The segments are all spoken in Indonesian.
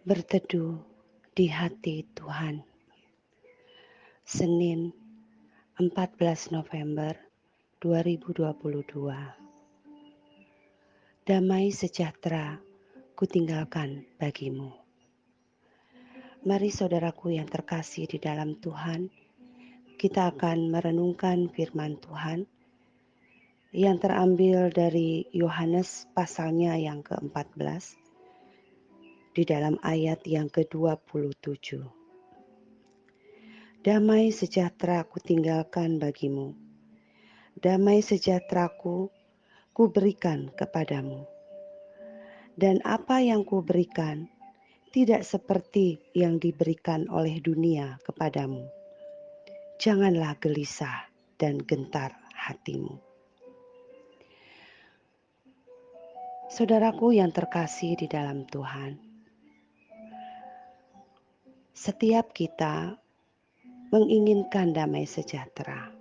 Berteduh di hati Tuhan. Senin 14 November 2022. Damai sejahtera kutinggalkan bagimu. Mari saudaraku yang terkasih di dalam Tuhan, kita akan merenungkan firman Tuhan yang terambil dari Yohanes pasalnya yang ke-14 di dalam ayat yang ke-27. Damai sejahtera kutinggalkan bagimu. Damai sejahteraku kuberikan kepadamu. Dan apa yang kuberikan tidak seperti yang diberikan oleh dunia kepadamu. Janganlah gelisah dan gentar hatimu. Saudaraku yang terkasih di dalam Tuhan, setiap kita menginginkan damai sejahtera.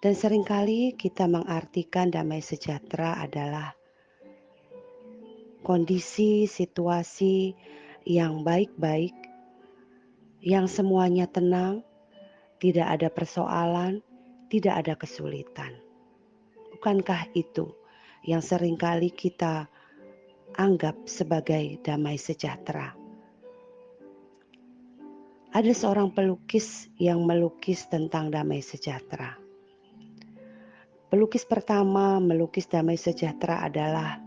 Dan seringkali kita mengartikan damai sejahtera adalah kondisi, situasi yang baik-baik, yang semuanya tenang, tidak ada persoalan, tidak ada kesulitan. Bukankah itu yang seringkali kita anggap sebagai damai sejahtera? Ada seorang pelukis yang melukis tentang damai sejahtera. Pelukis pertama melukis damai sejahtera adalah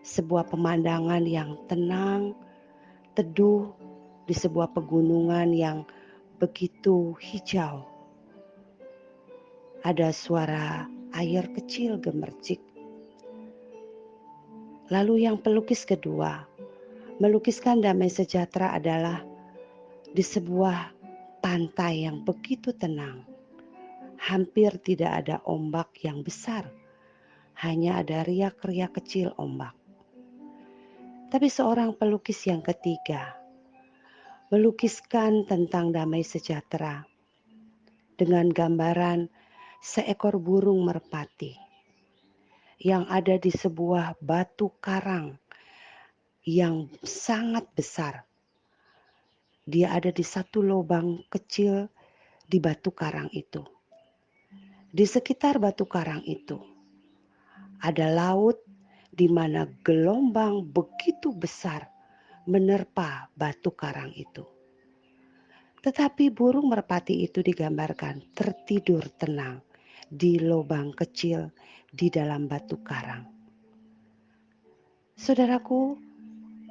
sebuah pemandangan yang tenang, teduh di sebuah pegunungan yang begitu hijau. Ada suara air kecil gemercik. Lalu yang pelukis kedua melukiskan damai sejahtera adalah di sebuah pantai yang begitu tenang. Hampir tidak ada ombak yang besar, hanya ada riak-riak kecil ombak. Tapi seorang pelukis yang ketiga melukiskan tentang damai sejahtera dengan gambaran seekor burung merpati yang ada di sebuah batu karang yang sangat besar. Dia ada di satu lubang kecil di batu karang itu. Di sekitar batu karang itu ada laut di mana gelombang begitu besar menerpa batu karang itu. Tetapi burung merpati itu digambarkan tertidur tenang di lubang kecil di dalam batu karang. Saudaraku,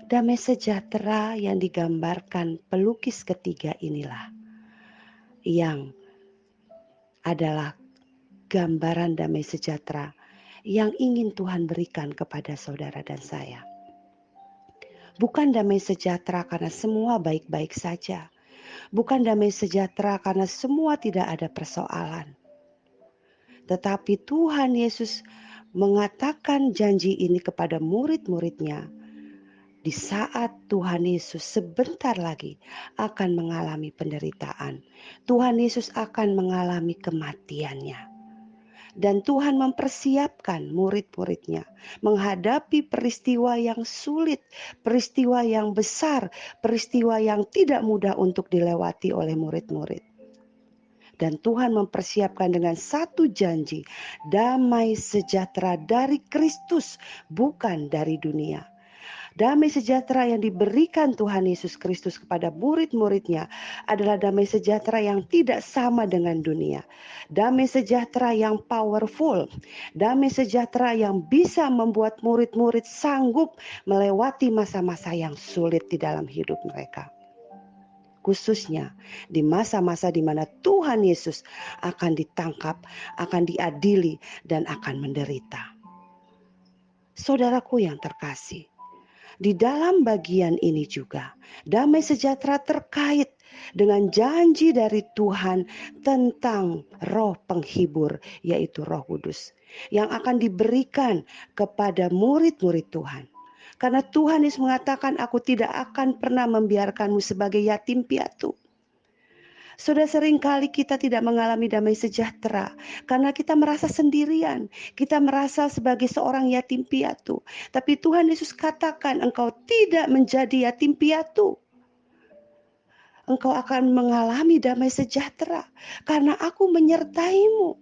damai sejahtera yang digambarkan pelukis ketiga inilah yang adalah gambaran damai sejahtera yang ingin Tuhan berikan kepada saudara dan saya. Bukan damai sejahtera karena semua baik-baik saja. Bukan damai sejahtera karena semua tidak ada persoalan. Tetapi Tuhan Yesus mengatakan janji ini kepada murid-muridnya di saat Tuhan Yesus sebentar lagi akan mengalami penderitaan. Tuhan Yesus akan mengalami kematiannya. Dan Tuhan mempersiapkan murid-muridnya menghadapi peristiwa yang sulit, peristiwa yang besar, peristiwa yang tidak mudah untuk dilewati oleh murid-murid. Dan Tuhan mempersiapkan dengan satu janji, damai sejahtera dari Kristus, bukan dari dunia. Damai sejahtera yang diberikan Tuhan Yesus Kristus kepada murid-muridnya adalah damai sejahtera yang tidak sama dengan dunia. Damai sejahtera yang powerful. Damai sejahtera yang bisa membuat murid-murid sanggup melewati masa-masa yang sulit di dalam hidup mereka. Khususnya di masa-masa di mana Tuhan Yesus akan ditangkap, akan diadili, dan akan menderita. Saudaraku yang terkasih, di dalam bagian ini juga damai sejahtera terkait dengan janji dari Tuhan tentang roh penghibur, yaitu Roh Kudus, yang akan diberikan kepada murid-murid Tuhan. Karena Tuhan Yesus mengatakan, aku tidak akan pernah membiarkanmu sebagai yatim piatu. Sudah seringkali kita tidak mengalami damai sejahtera karena kita merasa sendirian, kita merasa sebagai seorang yatim piatu. Tapi Tuhan Yesus katakan, engkau tidak menjadi yatim piatu. Engkau akan mengalami damai sejahtera karena aku menyertaimu.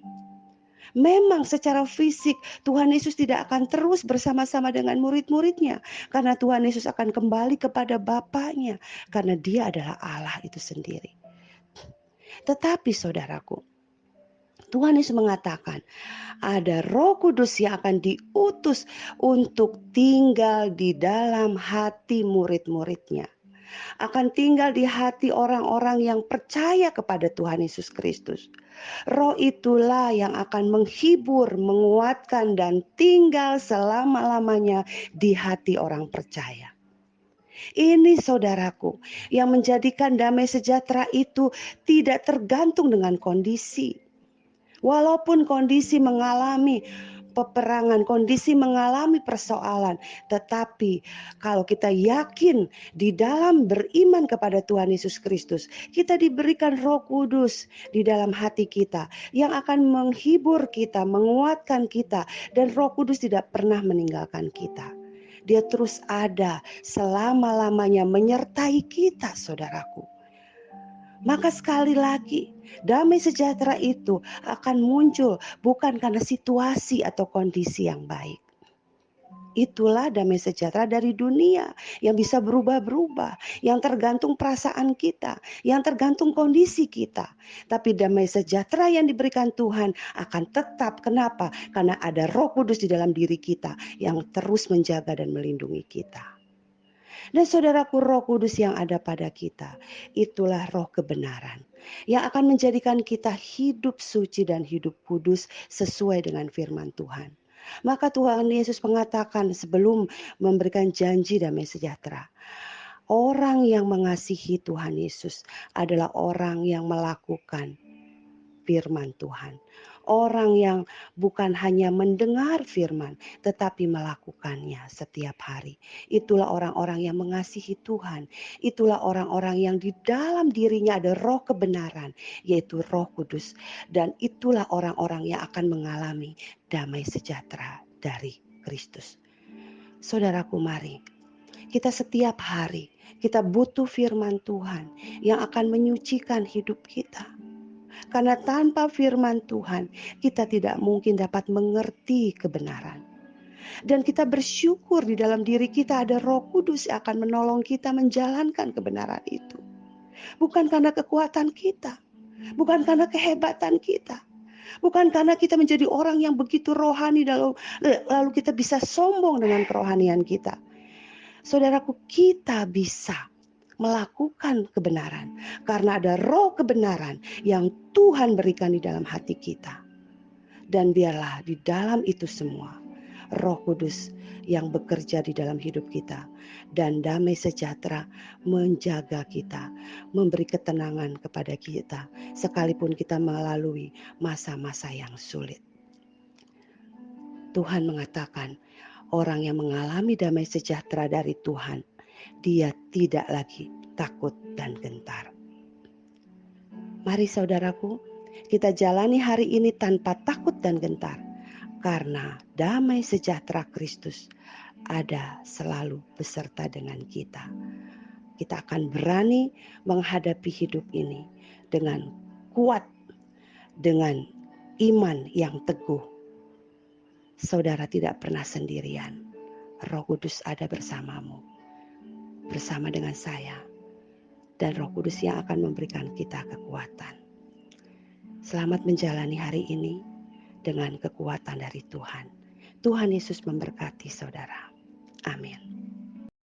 Memang secara fisik Tuhan Yesus tidak akan terus bersama-sama dengan murid-muridnya, karena Tuhan Yesus akan kembali kepada Bapaknya, karena Dia adalah Allah itu sendiri. Tetapi saudaraku, Tuhan Yesus mengatakan ada Roh Kudus yang akan diutus untuk tinggal di dalam hati murid-muridnya. Akan tinggal di hati orang-orang yang percaya kepada Tuhan Yesus Kristus. Roh itulah yang akan menghibur, menguatkan, dan tinggal selama-lamanya di hati orang percaya. Ini saudaraku, yang menjadikan damai sejahtera itu tidak tergantung dengan kondisi. Walaupun kondisi mengalami peperangan, kondisi mengalami persoalan, tetapi kalau kita yakin di dalam beriman kepada Tuhan Yesus Kristus, kita diberikan Roh Kudus di dalam hati kita yang akan menghibur kita, menguatkan kita, dan Roh Kudus tidak pernah meninggalkan kita. Dia terus ada selama-lamanya menyertai kita, saudaraku. Maka sekali lagi, damai sejahtera itu akan muncul bukan karena situasi atau kondisi yang baik. Itulah damai sejahtera dari dunia yang bisa berubah-berubah, yang tergantung perasaan kita, yang tergantung kondisi kita. Tapi damai sejahtera yang diberikan Tuhan akan tetap. Kenapa? Karena ada Roh Kudus di dalam diri kita yang terus menjaga dan melindungi kita. Dan saudaraku, Roh Kudus yang ada pada kita, itulah roh kebenaran yang akan menjadikan kita hidup suci dan hidup kudus sesuai dengan firman Tuhan. Maka Tuhan Yesus mengatakan sebelum memberikan janji damai sejahtera, orang yang mengasihi Tuhan Yesus adalah orang yang melakukan firman Tuhan. Orang yang bukan hanya mendengar firman, tetapi melakukannya setiap hari. Itulah orang-orang yang mengasihi Tuhan. Itulah orang-orang yang di dalam dirinya ada roh kebenaran, yaitu Roh Kudus. Dan itulah orang-orang yang akan mengalami damai sejahtera dari Kristus. Saudaraku, mari kita setiap hari, kita butuh firman Tuhan yang akan menyucikan hidup kita. Karena tanpa firman Tuhan, kita tidak mungkin dapat mengerti kebenaran. Dan kita bersyukur di dalam diri kita ada Roh Kudus yang akan menolong kita menjalankan kebenaran itu. Bukan karena kekuatan kita, bukan karena kehebatan kita, bukan karena kita menjadi orang yang begitu rohani lalu kita bisa sombong dengan kerohanian kita. Saudaraku, kita bisa melakukan kebenaran karena ada roh kebenaran yang Tuhan berikan di dalam hati kita. Dan biarlah di dalam itu semua Roh Kudus yang bekerja di dalam hidup kita, dan damai sejahtera menjaga kita, memberi ketenangan kepada kita sekalipun kita melalui masa-masa yang sulit. Tuhan mengatakan orang yang mengalami damai sejahtera dari Tuhan, dia tidak lagi takut dan gentar. Mari saudaraku, kita jalani hari ini tanpa takut dan gentar, karena damai sejahtera Kristus ada selalu beserta dengan kita. Kita akan berani menghadapi hidup ini dengan kuat, dengan iman yang teguh. Saudara tidak pernah sendirian. Roh Kudus ada bersamamu, bersama dengan saya, dan Roh Kudus yang akan memberikan kita kekuatan. Selamat menjalani hari ini dengan kekuatan dari Tuhan. Tuhan Yesus memberkati saudara. Amin.